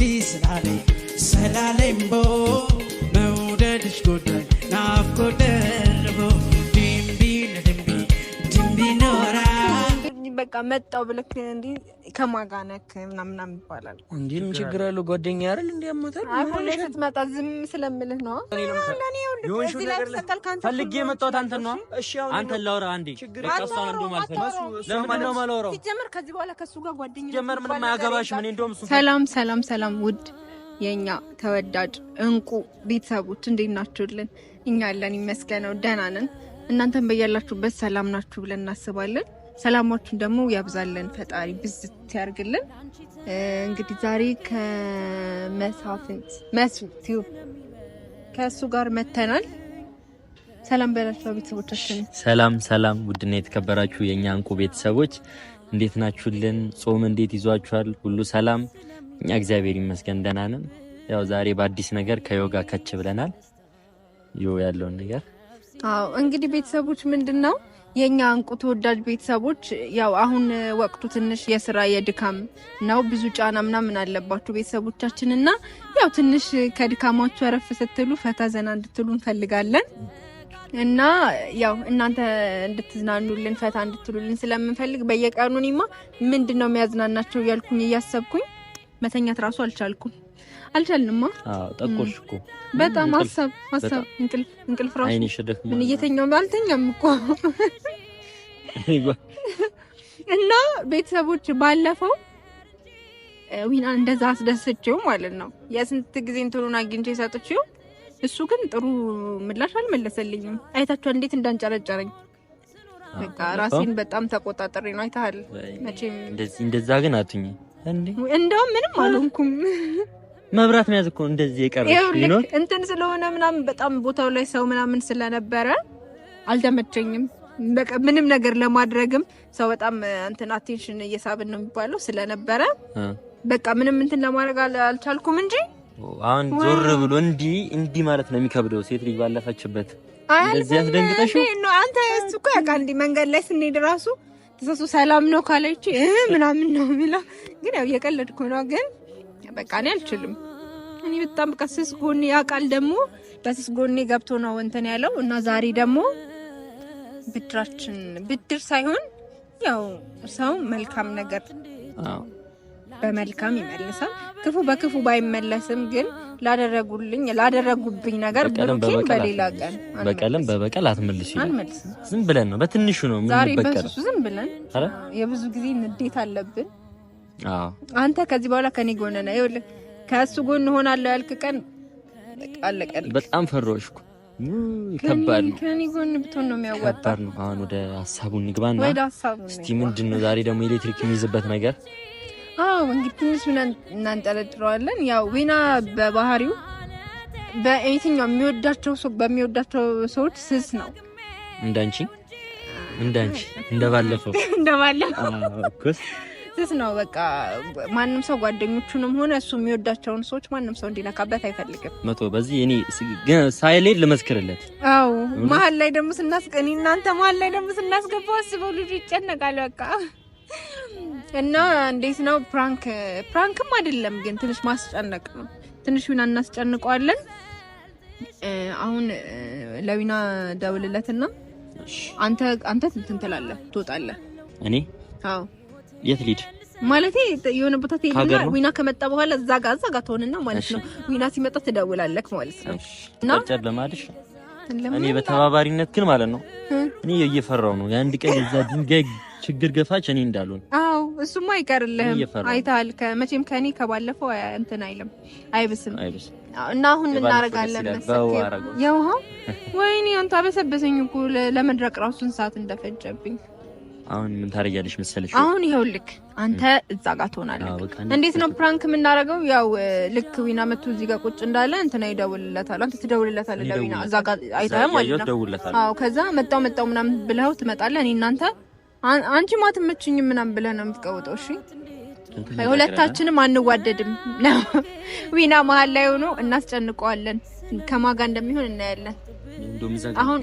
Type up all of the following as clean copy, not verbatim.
ስላለኝ ሰላለምቦ መውደድሽ ጎዳኝ ናፍቆት ደርቦ ድንቢ ኖራ በቃ መጣው ብለክ እንዴ ከማጋነክ ምናምን ይባላል እንዴ ምን ችግር አለው ጓደኛ አይደል እንዴ አሞታል አሁን ላይ ስትመጣ ዝም ስለምልህ ነው ለኔ ይሁንሽ ነገር ፈልጌ መጣሁት አንተ ነው እሺ አሁን አንተ ላውራ አንዴ በቃ እሷን እንደው ማለት ለምን ነው ማላውራው ሲጀመር ከዚህ በኋላ ከሱ ጋር ጓደኛ ጀመር ምንም አያገባሽም እኔ እንደውም እሱ ሰላም ውድ የኛ ተወዳጅ እንቁ ቤተሰቦች እንዴት ናችሁልን እኛ አለን ይመስገነው ደህና ነን እናንተም በያላችሁበት ሰላም ናችሁ ብለን እናስባለን ሰላማችሁን ደግሞ ያብዛልን ፈጣሪ ብዝት ያርግልን እንግዲህ ዛሬ ከመሳፍንት መስፍን ከሱ ጋር መተናል ሰላም በላችሁ ቤተሰቦቻችን ሰላም ውድና የተከበራችሁ የኛ እንቁ ቤተሰቦች እንዴት ናችሁልን ጾም እንዴት ይዟችኋል ሁሉ ሰላም እኛ እግዚአብሔር ይመስገን ደህና ነን ያው ዛሬ በአዲስ ነገር ከዮጋ ከች ብለናል ያለውን ነገር አዎ እንግዲህ ቤተሰቦች ምንድነው የኛ እንቁ ተወዳጅ ቤተሰቦች ያው አሁን ወቅቱ ትንሽ የሥራ የድካም ነው ብዙ ጫና ምናምን አለባችሁ ቤተሰቦቻችንና ያው ትንሽ ከድካማችሁ አረፍ ስትሉ ፈታ ዘና እንድትሉ እንፈልጋለን እና ያው እናንተ እንድትዝናኑልን ፈታ እንድትሉልን ስለምንፈልግ በየቀኑ እኔማ ምንድነው የሚያዝናናቸው ያልኩኝ እያሰብኩኝ መተኛት ራሱ አልቻልንማ አዎ ጠቆርሽ እኮ በጣም ሐሳብ እንቅልፍ ራሱ ምን እየተኛው አልተኛም እኮ እና ቤተሰቦች ባለፈው ዊና እንደዛ አስደስቼው ማለት ነው የስንት ጊዜ እንትኑን አግኝቼ ሰጥቼው እሱ ግን ጥሩ ምላሽ አልመለሰልኝም አይታችኋል እንዴት እንዳንጨረጨረኝ በቃ ራሴን በጣም ተቆጣጣሪ ነው አይታል መቼም እንደዛ ግን አትኝ እንዴ እንደው ምንም አልሆንኩም መብራት መያዝ እኮ እንደዚህ የቀረሽ ነው እንትን ስለሆነ ምናምን በጣም ቦታው ላይ ሰው ምናምን ስለነበረ አልተመቸኝም በቃ ምንም ነገር ለማድረግም ሰው በጣም እንትን አቴንሽን እየሳብን ነው የሚባለው ስለነበረ በቃ ምንም እንትን ለማድረግ አልቻልኩም እንጂ አሁን ዞር ብሎ እንዲ ማለት ነው የሚከብደው ሴት ልጅ ባለፈችበት እንደዚህ ያስደንግጠሽ ነው አንተ እሱ እኮ ያውቃ እንዲ መንገድ ላይ ስንሄድ ራሱ ተሰሱ ሰላም ነው ካለች ምናምን ነው የሚለው ግን ያው የቀለድኩ ነው ግን በቃ እኔ አልችልም እኔ በጣም ቀስስ ጎኔ ያውቃል ደግሞ በስስ ጎኔ ገብቶ ነው እንትን ያለው እና ዛሬ ደግሞ ብድር ሳይሆን ያው ሰው መልካም ነገር በመልካም ይመልሳል ክፉ በክፉ ባይመለስም ግን ላደረጉብኝ ነገር ብሩኬን በሌላ ቀን በቀልም በበቀል አትመልሺ ዝም ብለን ነው በትንሹ ነው ምን በቀል ዝም ብለን የብዙ ጊዜ ንዴት አለብን አንተ ከዚህ በኋላ ከኔ ጎን ነህ ይኸውልህ ከሱ ጎን ሆናለሁ ያልክ ቀን አለቀል በጣም ፈሮሽኩ ከባድ ነው ከኔ ጎን ብትሆን ነው የሚያዋጣው አሁን ወደ ሐሳቡ እንግባና እስቲ ምንድነው ዛሬ ደግሞ ኤሌክትሪክ የሚይዝበት ነገር እንግዲህ ትንሽ ምን እናንጠለጥረዋለን ያው ዊና በባህሪው በእይተኛው በሚወዳቸው ሰዎች ስስ ነው እንዳንቺ እንደባለፈው እኮስ ስስ ነው በቃ ማንንም ሰው ጓደኞቹንም ሆነ እሱ የሚወዳቸውን ሰዎች ማንንም ሰው እንዲነካበት አይፈልግም መቶ በዚህ እኔ ሳይሌድ ልመስክርለት መሀል ላይ ደግሞ እናንተ መሀል ላይ ደግሞ ስናስገባው አስበው ልጁ ይጨነቃል በቃ እና እንዴት ነው ፕራንክም አይደለም ግን ትንሽ ማስጨነቅ ነው ትንሽ ዊና እናስጨንቀዋለን አሁን ለዊና ደውልለትና አንተ እንትን ትላለህ ትወጣለህ እኔ አዎ የት ልሂድ ማለቴ የሆነ ቦታ ትሄድና ዊና ከመጣ በኋላ እዛ ጋር ትሆንና ማለት ነው ዊና ሲመጣ ትደውላለህ ማለት ነው እና ለማድሽ እኔ በተባባሪነት ግን ማለት ነው እኔ እየፈራው ነው የአንድ ቀን እዛ ድንጋይ ችግር ገፋች እኔ እንዳልሆን እሱማ አይቀርልህም አይታል ከመቼም ከኔ ከባለፈው እንትን አይብስም እና አሁን ምን እናደርጋለን መሰለኝ ያውው ወይኔ አንተ አበሰበሰኝ እኮ ለመድረቅ ራሱን ሰዓት እንደፈጀብኝ አሁን ምን ታረጋለሽ መሰለሽ አሁን ይኸውልህ አንተ እዛ ጋር ትሆናለህ እንዴት ነው ፕራንክ የምናደርገው ያው ልክ ዊና መጥቶ እዚህ ጋር ቁጭ እንዳለ እንትና ይደውልለታል አንተ ትደውልለታለህ ለዊና እዛ ጋር አይታም ማለት ነው ከዛ መጣው ምናምን ብለው ትመጣለህ እኔ እናንተ አንቺ ማትመችኝም ምናምን ብለህ ነው የምትቀውጠው እሺ ሁለታችንም አንዋደድም ዊና መሀል ላይ ሆኖ እናስጨንቀዋለን ከማጋ እንደሚሆን እናያለን አሁን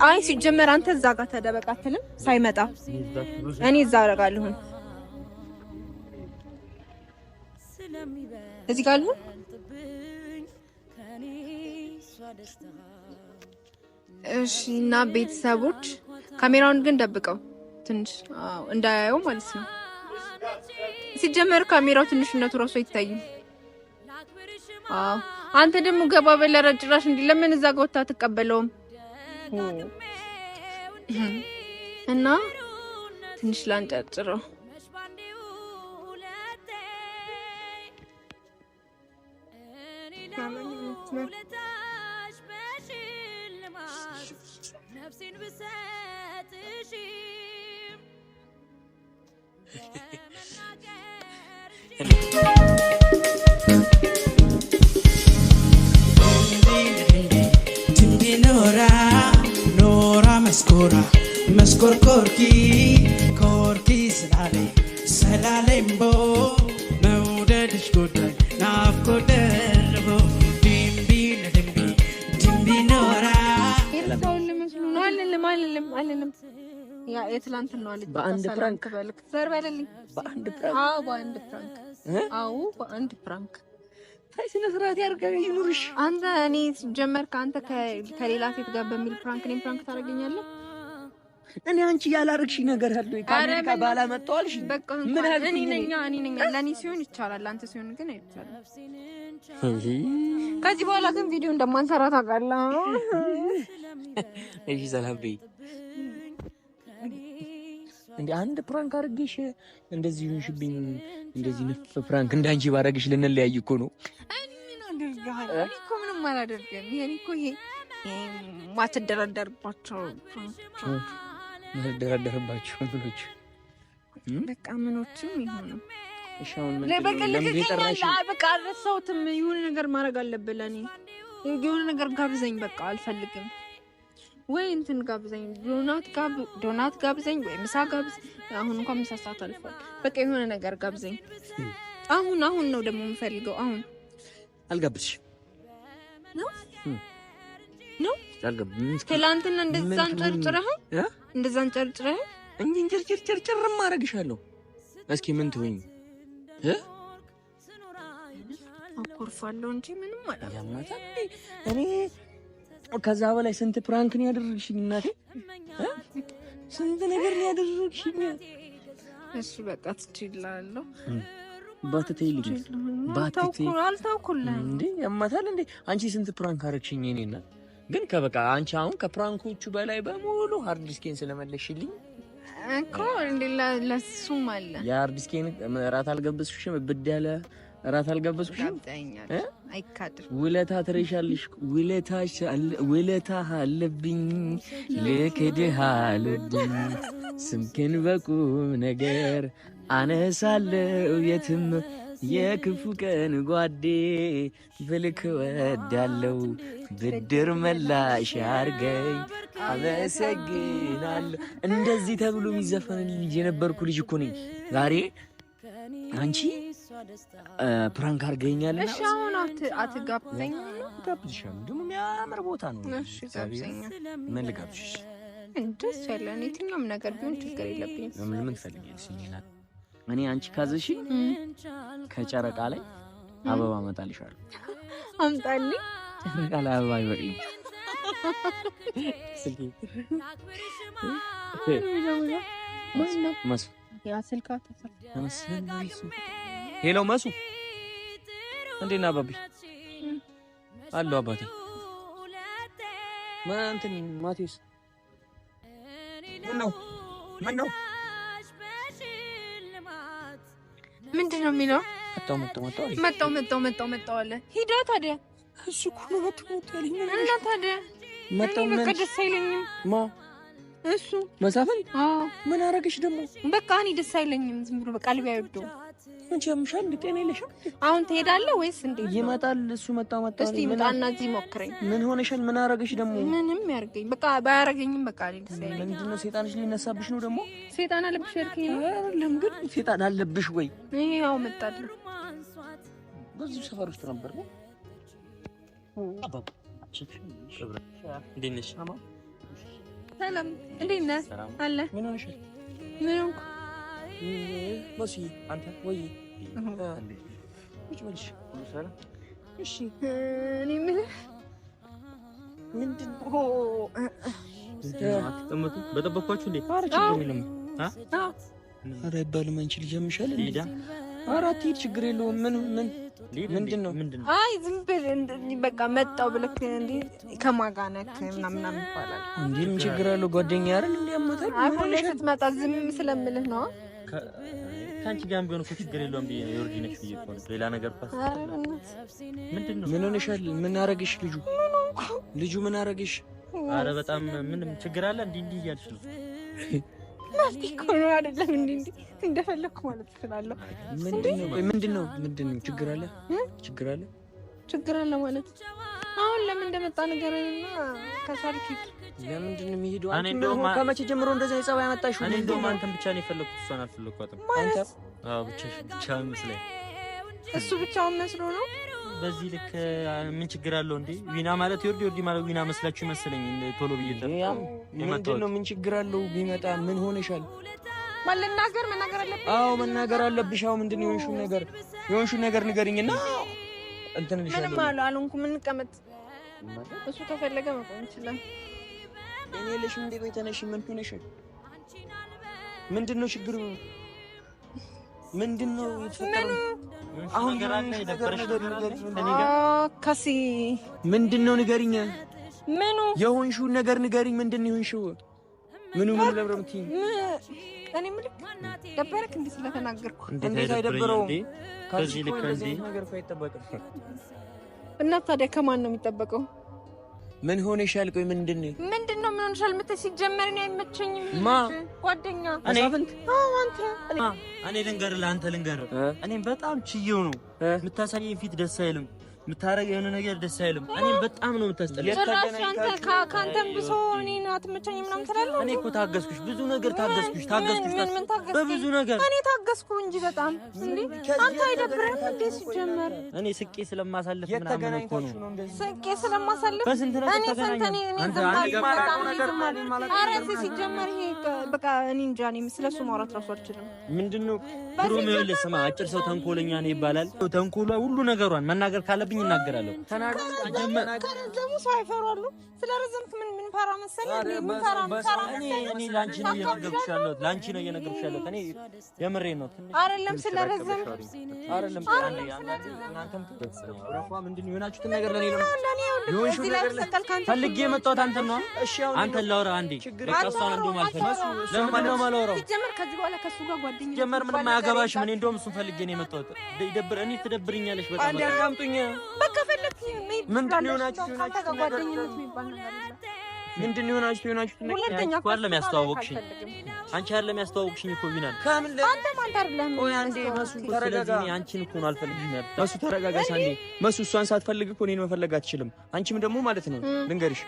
አይ ሲጀመር አንተ እዛ ጋር ተደበቃትልም ሳይመጣ እኔ እዛ አደርጋለሁ እዚህ ጋር አልሆን እሺ። እና ቤተሰቦች ካሜራውን ግን ደብቀው ትንሽ እንዳያየው ማለት ነው። ሲጀመር ካሜራው ትንሽነቱ ራሱ አይታይም። አንተ ደግሞ ገባ በለ ጭራሽ እንዲህ ለምን እዛ ጋር ወጣ ተቀበለውም እና ትንሽ ላንጨርጭረው ነፍሴን ብሰጥሽ ኖራ መስኮር ኮርኪ ስላለምቦ መውደድሽ ጎዳኝ ናፍቆት ደርቦ ድንቢ ኖራ አልልም ያ የትላንትና ልጅ በአንድ ፍራንክ በልክ ዘርበልልኝ በአንድ ፍራንክ በአንድ ፍራንክ አይ ስነ ስርዓት ያርጋኝ ይኑርሽ። አንተ እኔ ጀመር ካንተ ከሌላ ሴት ጋር በሚል ፍራንክ እኔም ፍራንክ ታደርገኛለህ። እኔ አንቺ ያላረግሽ ነገር አለ ወይ? ካሜራ ባላ መጣልሽ በቃ ምን እኔ ነኝ ለኔ ሲሆን ይቻላል፣ አንተ ሲሆን ግን አይቻልም። ከዚህ በኋላ ግን ቪዲዮ እንደማንሰራ ታውቃለህ። እሺ ሰላም በይ። እንዴ አንድ ፍራንክ አርግሽ እንደዚህ ይሁንሽብኝ፣ እንደዚህ ንፍ ፍራንክ እንዳንቺ ባረግሽ ልንለያይ እኮ ነው። እኔ ምን አደርጋለሁ? እኔ እኮ ምንም አላደርግም። እኔ እኮ ይሄ ማትደራደርባቸው ምኖች በቃ ምኖችም ይሆኑ እሻውን ምን ለምን ይጠራሽ? በቃ አረሳውትም። የሆነ ነገር ማድረግ አለብህ። ለኔ የሆነ ነገር ጋብዘኝ። በቃ አልፈልግም ወይ እንትን ጋብዘኝ፣ ዶናት ጋብዘኝ ወይ ምሳ ጋብዘኝ። አሁን እንኳን ምሳ ሰዓት አልፏል። በቃ የሆነ ነገር ጋብዘኝ። አሁን ነው ደግሞ የምፈልገው። አሁን አልጋብዝሽ ነው ትላንትና እንደዛን ጨርጭረህ እንጭርጭር ማረግሻለሁ። እስኪ ምን ትሆኝ አኮርፋለሁ እንጂ ምንም አላማታ እኔ ከዛ በላይ ስንት ፕራንክ ነው ያደረግሽኝ እናቴ፣ ስንት ነገር ነው ያደረግሽኝ። እሺ በቃ ትችላለህ። ባትተይልኝ አልታውኩልህም እንዴ ያማታል እንዴ አንቺ ስንት ፕራንክ አረግሽኝ እኔና ግን ከበቃ አንቺ አሁን ከፕራንኮቹ በላይ በሙሉ ሃርድ ዲስኬን ስለመለሽልኝ እኮ እንዴ ለሱም አለ የሃርድ ዲስኬን እራት አልጋበዝኩሽም። እብድ ያለ እራት አልጋበዝኩሽም። አይካድር ውለታ ትረሻለሽ። ውለታ አለብኝ ልክድህ አልወድም። ስምክን በቁም ነገር አነሳለው የትም የክፉ ቀን ጓዴ ብልክ ወዳለው ብድር መላሽ አርገኝ አመሰግናለሁ። እንደዚህ ተብሎ የሚዘፈንልኝ ልጅ የነበርኩ ልጅ እኮ ነኝ። ዛሬ አንቺ ፕራንክ አርገኛልና እሺ አሁን አትጋብዘኝ። ጋብዝሻለሁ። ደግሞ የሚያምር ቦታ ነው። እሺ ጋብዘኝ። ምን ልጋብዝሽ? ደስ ያለን የትኛውም ነገር ቢሆን ችግር የለብኝም። ምን ትፈልጊያለሽ? እኔ አንቺ ካዘሽ ከጨረቃ ላይ አበባ አመጣልሻለሁ። አምጣልኝ። ጨረቃ ላይ አበባ ይበቅልኝ። መሱ ያ ስልካ ሄሎ መሱ እንዴት ነህ አባቢ? አለሁ አባቴ። እንትን ማቴዎስ ምን ነው ምንድን ነው የሚለው? መጣው አለ። ሂዳ ታዲያ እሱ እኮ ነው መጣው ያለኝ። እና ታዲያ መጣው በቃ ደስ አይለኝም። እሱ መሳፈን ምን አረገሽ ደግሞ? በቃ እኔ ደስ አይለኝም። ዝም ብሎ በቃ ልብ አይወደው። ምን ጀምሻል? ጤና የለሽም? አሁን ትሄዳለህ ወይስ እንዴት? ይመጣል እሱ መጣው። እስቲ ምጣና እዚህ ሞክረኝ። ምን ሆነሻል? ምን አረገሽ ደግሞ? ምንም ያርገኝ በቃ ባያረገኝም በቃ እኔ ደስ አይለኝም። ምንድነው ሴጣንሽ ሊነሳብሽ ነው ደግሞ? ሴጣን አለብሽ ያልከኝ ነው አይደለም? ግን ሴጣን አለብሽ ወይ? ያው መጣልህ። በዚህ ሰፈር ውስጥ ነበር ነው አባባ። እንዴት ነሽ? ሰላም እንዴት ነህ? አለ ምን ሆነሽ? ምን ሆንኩ? መሲ አንተ ወይ ቁጭ በልሽ እሺ እኔ የምልህ ምንድነው አትቀመጡ በጠበኳችሁ እንዴ ኧረ አይባልም አንቺ ልጅ ያምሻል እንዴ አራት ሂድ ችግር የለውም ምን ምንድነው አይ ዝም ብለህ በቃ መጣው ብለክ እንዴ ከማጋነክ ምናምን ይባላል እንዴ ምን ችግር አለው ጓደኛ አይደል እንዴ ያመጣል አይ ሁሌ ስትመጣ ዝም ስለምልህ ነው ካንቺ ጋር ቢሆን እኮ ችግር የለውም ብዬ ነው ዮርዲ ነሽ ብዬ እኮ ሌላ ነገር ፓስ ምንድነው ምን ሆነሻል ምን አረግሽ ልጁ ምን አረግሽ አረ በጣም ምንም ችግር አለ እንዴ እያልሽ ነው ማለት እኮ ነው አይደለም እንዴ እንደፈለኩ ማለት እችላለሁ ምንድነው ችግር አለ ማለት አሁን ለምን እንደመጣ ነገርና ከሳልኪ ለምንድነው የሚሄደው ከመቼ ጀምሮ እንደዛ የጸባይ ያመጣሽ እኔ እንደውም አንተን ብቻ ነው የፈለኩት እሷን አልፈለኳትም አንተ አዎ ብቻ መስለኝ እሱ ብቻውን መስሎ ነው በዚህ ልክ ምን ችግር አለው እንዴ ዊና ማለት ዮርዲ ማለት ዊና መስላችሁ መሰለኝ ቶሎ ብዬ ምንድነው ምን ችግር አለው ቢመጣ ምን ሆነሻል መናገር አለብኝ አዎ መናገር አለብሽ አዎ ምንድነው የሆንሽው ነገር ንገሪኝና እንትን ልሻለሁ ምንም አልሆንኩም ምን ቀመጥ እሱ ከፈለገ መቆም ይችላል እኔ ለሽ እንዴ ቤተነሽ ምን ሆነሻል ምንድነው ችግሩ ምንድነው የተፈጠረው አሁን ገራና ይደብርሽ ካሲ ምንድነው ንገሪኝ ምኑ የሆንሽው ነገር ንገሪኝ ምንድነው የሆንሽው ምኑ ለብረምቲ እኔ ምልክ ደበረክ እንዴ ስለተናገርኩ እንዴት አይደብረው ከዚህ ልክ እንዴ ነገር ፈይተበቀ እና ታዲያ ከማን ነው የሚጠበቀው ምን ሆነሻል ቆይ ምንድነው ምን ሆነሻል መተህ ሲጀመር ነው አይመቸኝም ጓደኛ እኔ ልንገርህ እኔም በጣም ችዬው ነው የምታሳየኝ ፊት ደስ አይልም የምታረገው የሆነ ነገር ደስ አይልም እኔም በጣም ነው የምታስጠላኝ ጭራሽ አንተ ካንተም ብሶ እኔን አትመቸኝም ምናምን ትላለህ እኔ እኮ ታገስኩሽ ብዙ ነገር ታገስኩሽ በብዙ ነገር እኔ ታገስኩ እንጂ በጣም እንዴ አንተ አይደብርም እንዴ ሲጀመር እኔ ስቄ ስለማሳልፍ ምናምን እኮ ነው ስቄ ስለማሳልፍ በስንት ነገር ተገናኘን አንተ አንተ ሲጀመር ይሄ በቃ እኔ እንጃ እኔ ስለሱ ማውራት ራሱ አልችልም ምንድነው ብሩም ይኸውልህ ስማ አጭር ሰው ተንኮለኛ ነው ይባላል ተንኮሏ ሁሉ ነገሯን መናገር ካለብኝ እናገራለሁ ከረዘሙ ሰው አይፈራሉ ስለረዘምክ ምን ፈራ መሰለህ ምን ፈራ እኔ ላንቺ ነው እየነገርኩሻለሁ እኔ የምሬን ነው አይደለም ስለረዘምክ አይደለም እናንተም ትደስረፋ ምንድነው የሆናችሁት ነገር ለኔ ነው እዚህ ላይ ተከልካንተ ፈልጌ የመጣሁት አንተ ነው እሺ አንተ ላውራ አንዴ በቃ እሷን እንደውም አልፈልግም ለምን ነው ማላወራው ሲጀመር ከዚህ በኋላ ከሱ ጋር ጓደኛ ሲጀመር ምንም አያገባሽም እኔ እንደውም እሱን ፈልጌ ነው የመጣሁት እኔ ትደብርኛለሽ በጣም አንዴ አጋምጡኝ በቃ ፈለግኝ ምንድነው የሆናችሁት ጓደኝነት የሚባል ነገር ምንድነው የሆናችሁት ሁለተኛ እኮ አይደለም ያስተዋወቅሽኝ አንቺ አይደለም ያስተዋወቅሽኝ እኮ ቢናል አንተ ማን አይደለም ቆይ አንዴ መሱ ተረጋጋ አንቺን እኮ ነው አልፈልግም መሱ ተረጋጋ አንዴ መሱ እሷን ሳትፈልግ እኮ እኔን መፈለግ አትችልም አንቺም ደግሞ ማለት ነው ልንገርሽ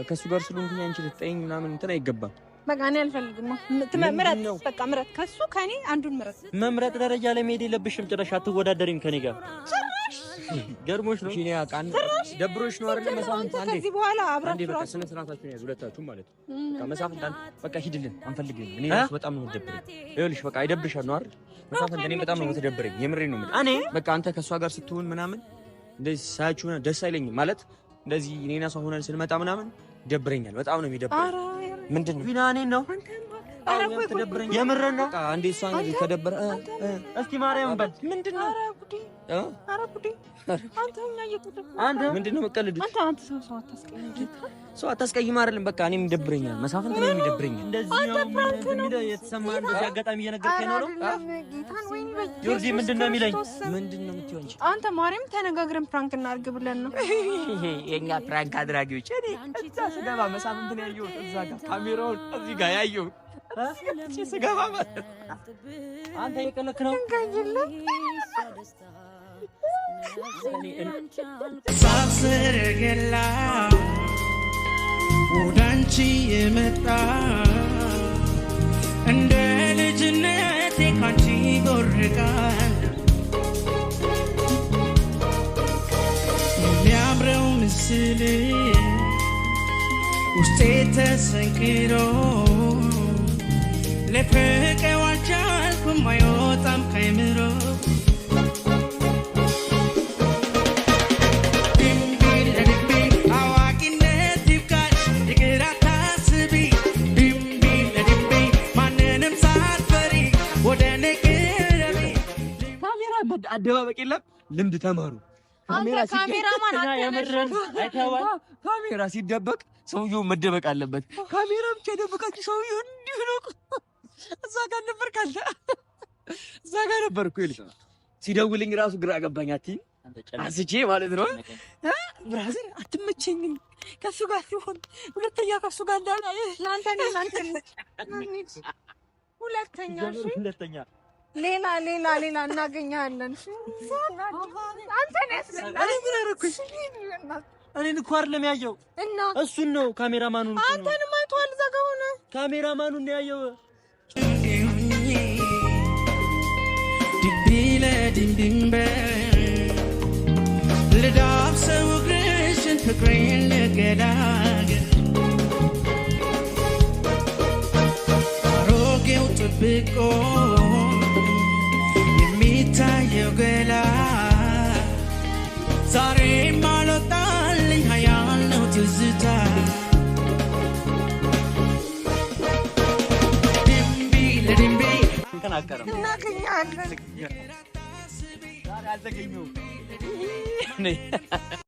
ከሱ ጋር ስለሆንኩኝ አንቺ ልትጠይኝ ምናምን እንትን አይገባም በቃ እኔ አልፈልግም ምረት በቃ ምረት ከሱ ከኔ አንዱን መምረጥ ደረጃ ላይ መሄድ የለብሽም ጭራሽ አትወዳደሪም ከኔ ጋር ገርሞሽ ነው እሺ ያቃን ደብሮሽ ነው አይደል መሳፍንት አንዴ ከዚህ በኋላ አብራችሁ በቃ ስነ ስርዓታችሁን ያዙ ሁለታችሁ ማለት በቃ መሳፍንት አንተ በቃ ሂድልን አንፈልግም እኔ በጣም ነው የምትደብረኝ ይኸውልሽ በቃ አይደብርሻል ነው አይደል መሳፍንት እኔ በጣም ነው የምትደብረኝ የምሬን ነው እኔ በቃ አንተ ከሷ ጋር ስትሆን ምናምን እንደዚህ ሳያችሁ ደስ አይለኝም ማለት እንደዚህ እኔና ሰው ሆነን ስንመጣ ምናምን ይደብረኛል በጣም ነው የሚደብረኝ ምንድነው ቢና እኔን ነው ተደብረኝ የምረን ነው አንዴ እሷን ተደብረ እስቲ ማርያም በል ምንድነው ኧረ ጉዴ አንተኛ እየተደብረ አንተ ምንድነው መቀለድ አንተ ሰው አታስቀይም አይደለም በቃ እኔም ይደብረኛል መሳፍንት ነው የሚደብረኛል እንደዚህ ነው ምን የተሰማ እንደዚህ አጋጣሚ እየነገርከኝ ነው ጌታን ወይኔ ዮርዲ ምንድነው የሚለኝ ምንድነው የምትይው አንቺ አንተ ማርያም ተነጋግረን ፕራንክ እናድርግ ብለን ነው የኛ ፕራንክ አድራጊዎች እኔ እዛ ስገባ መሳፍንት ነው ያየሁት እዛ ጋር ካሜራውን እዚህ ጋር ያየሁት ስገባ ማለት አንተ የቀለክ ነው ሳስረገላ ወዳንቺ የመጣ እንደ ልጅነቴ ካንቺ ጎርቃል የሚያምረው ምስል ውስጤ ተሰንክሮ ለፍቅር አልቻልኩም አይወጣም ከአይምሮ አደባበቅ የለም ልምድ ተማሩ። ካሜራ ሲደበቅ ሰውየው መደበቅ አለበት። ካሜራ ብቻ ደበቃችሁ ሰውየው እንዲሁ ነው። እዛ ጋር ነበር ካለ እዛ ጋር ነበር እኮ ይልሽ ሲደውልኝ ራሱ ግራ ገባኝ። አንስቼ ማለት ነው ብራዘር አትመቸኝም ከሱ ጋር ሲሆን ሁለተኛ ከሱ ጋር እንዳለ ላንተ ሁለተኛ ሌላ እናገኛለን። አንተ ነህ እኔ ምን አደረኩኝ? እኔን እኮ አይደለም ያየው እና እሱን ነው ካሜራማኑን። አንተንም አይቷል። እዛ ጋር ሆነ ካሜራማኑን ነው ያየው። ድቢለ ድንድንበ ልዳብሰው እግርሽን ፍቅሬን ልገላገል አሮጌው ጥብቆ የሚታየው ገላ ዛሬም አልወጣልኝ ሀያል ነው ትዝታ ድንቢ ለድንቢ እናገኛለን። አልተገኘሁም